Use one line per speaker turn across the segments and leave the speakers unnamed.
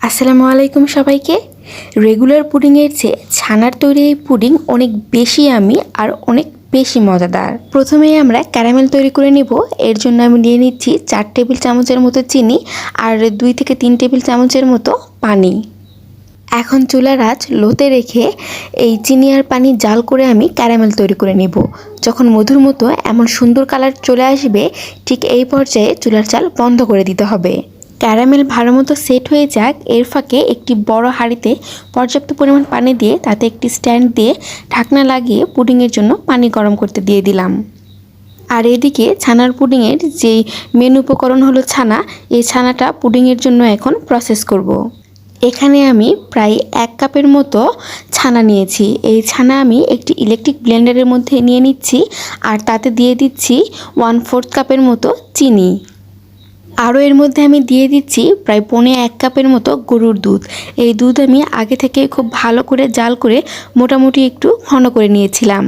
আসসালামু আলাইকুম সবাইকে। রেগুলার পুডিংয়ের চেয়ে ছানার তৈরি এই পুডিং অনেক বেশি আমি আর অনেক বেশি মজাদার। প্রথমেই আমরা ক্যারামেল তৈরি করে নিব। এর জন্য আমি নিয়ে নিচ্ছি 4 টেবিল চামচের মতো চিনি আর 2 থেকে 3 টেবিল চামচের মতো পানি। এখন চুলার আঁচ লোতে রেখে এই চিনি আর পানি জাল করে আমি ক্যারামেল তৈরি করে নিব। যখন মধুর মতো এমন সুন্দর কালার চলে আসবে, ঠিক এই পর্যায়ে চুলার জাল বন্ধ করে দিতে হবে। ক্যারামেল ভালো মতো সেট হয়ে যাক, এর ফাঁকে একটি বড় হাঁড়িতে পর্যাপ্ত পরিমাণ পানি দিয়ে তাতে একটি স্ট্যান্ড দিয়ে ঢাকনা লাগিয়ে পুডিংয়ের জন্য পানি গরম করতে দিয়ে দিলাম। আর এদিকে ছানার পুডিংয়ের যে মেন উপকরণ হলো ছানা, এই ছানাটা পুডিংয়ের জন্য এখন প্রসেস করব। এখানে আমি প্রায় 1 কাপের মতো ছানা নিয়েছি। এই ছানা আমি একটি ইলেকট্রিক ব্লেন্ডারের মধ্যে নিয়ে নিচ্ছি আর তাতে দিয়ে দিচ্ছি 1/4 কাপের মতো চিনি। আরও এর মধ্যে আমি দিয়ে দিচ্ছি প্রায় 1 কাপের মতো গরুর দুধ। এই দুধ আমি আগে থেকে খুব ভালো করে জাল করে মোটামুটি একটু ঘন করে নিয়েছিলাম।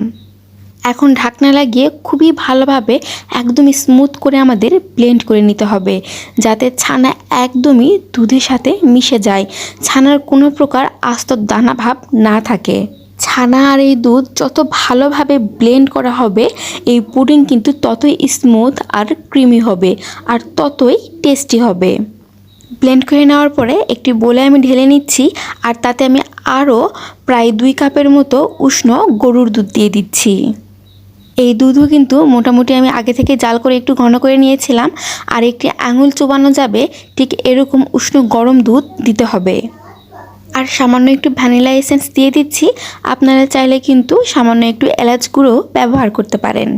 এখন ঢাকনা লাগিয়ে খুবই ভালোভাবে একদম স্মুথ করে আমাদের ব্লেন্ড করে নিতে হবে, যাতে ছানা একদমই দুধের সাথে মিশে যায়, ছানার কোনো প্রকার আস্ত দানা ভাব না থাকে। ছানা আর এই দুধ যত ভালোভাবে ব্লেন্ড করা হবে, এই পুডিং কিন্তু ততই স্মুথ আর ক্রিমি হবে আর ততই টেস্টি হবে। ব্লেন্ড করে নেওয়ার পরে একটি বোলে আমি ঢেলে নিচ্ছি আর তাতে আমি আরও প্রায় 2 কাপের মতো উষ্ণ গরুর দুধ দিয়ে দিচ্ছি। এই দুধও কিন্তু মোটামুটি আমি আগে থেকে জাল করে একটু ঘন করে নিয়েছিলাম আর একটি আঙুল চোবানো যাবে ঠিক এরকম উষ্ণ গরম দুধ দিতে হবে। আর সামান্য একটু ভ্যানিলা এসেন্স দিয়ে দিচ্ছি। আপনারা চাইলে কিন্তু সামান্য একটু এলাচ গুঁড়ো ব্যবহার করতে পারেন।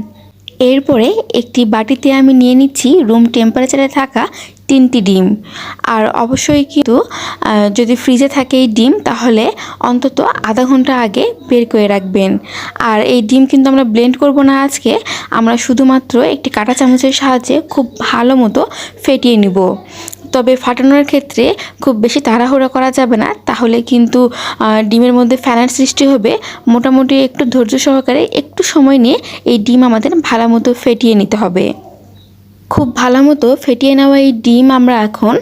এরপরে একটি বাটিতে আমি নিয়ে নিচ্ছি রুম টেম্পারেচারে থাকা 3টি ডিম। আর অবশ্যই কিন্তু যদি ফ্রিজে থাকে এই ডিম, তাহলে অন্তত আধা ঘন্টা আগে বের করে রাখবেন। আর এই ডিম কিন্তু আমরা ব্লেন্ড করব না আজকে, আমরা শুধুমাত্র একটি কাঁটা চামচের সাহায্যে খুব ভালো মতো ফেটিয়ে নিব। তবে ফাটানোর ক্ষেত্রে খুব বেশি তাড়াহুড়া করা যাবে না, তাহলে কিন্তু ডিমের মধ্যে ফেনার সৃষ্টি হবে। মোটামুটি একটু ধৈর্য সহকারে একটু সময় নিয়ে এই ডিম আমাদের ভালো মতো ফেটিয়ে নিতে হবে। খুব ভালো মতো ফেটিয়ে নেওয়া এই ডিম আমরা এখন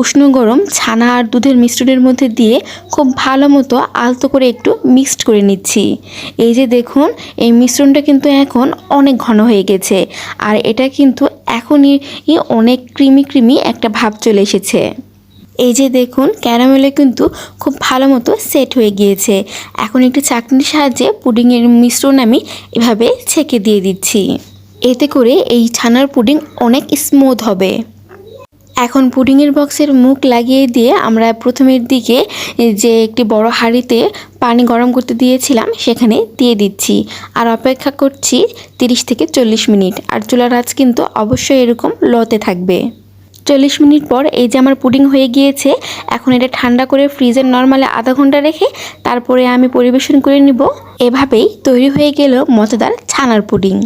উষ্ণ গরম ছানা আর দুধের মিশ্রণের মধ্যে দিয়ে খুব ভালো মতো আলতো করে একটু মিক্সড করে নিচ্ছি। এই যে দেখুন, এই মিশ্রণটা কিন্তু এখন অনেক ঘন হয়ে গেছে আর এটা কিন্তু এখনই অনেক ক্রিমি একটা ভাব চলে এসেছে। এই যে দেখুন, ক্যারামেলে কিন্তু খুব ভালো মতো সেট হয়ে গিয়েছে। এখন একটি চাকনির সাহায্যে পুডিংয়ের মিশ্রণ আমি এভাবে ছেঁকে দিয়ে দিচ্ছি। এতে করে এই ছানার পুডিং অনেক স্মুথ হবে। এখন পুডিংয়ের বক্সের মুখ লাগিয়ে দিয়ে আমরা প্রথমের দিকে যে একটি বড় হাঁড়িতে পানি গরম করতে দিয়েছিলাম সেখানে দিয়ে দিচ্ছি আর অপেক্ষা করছি 30 থেকে 40 মিনিট। আর চুলার আঁচ কিন্তু অবশ্যই এরকম লোতে থাকবে। 40 মিনিট পর এই যে আমার পুডিং হয়ে গিয়েছে। এখন এটা ঠান্ডা করে ফ্রিজের নরমালে আধা ঘন্টা রেখে তারপরে আমি পরিবেশন করে নিব। এভাবেই তৈরি হয়ে গেল মজাদার ছানার পুডিং।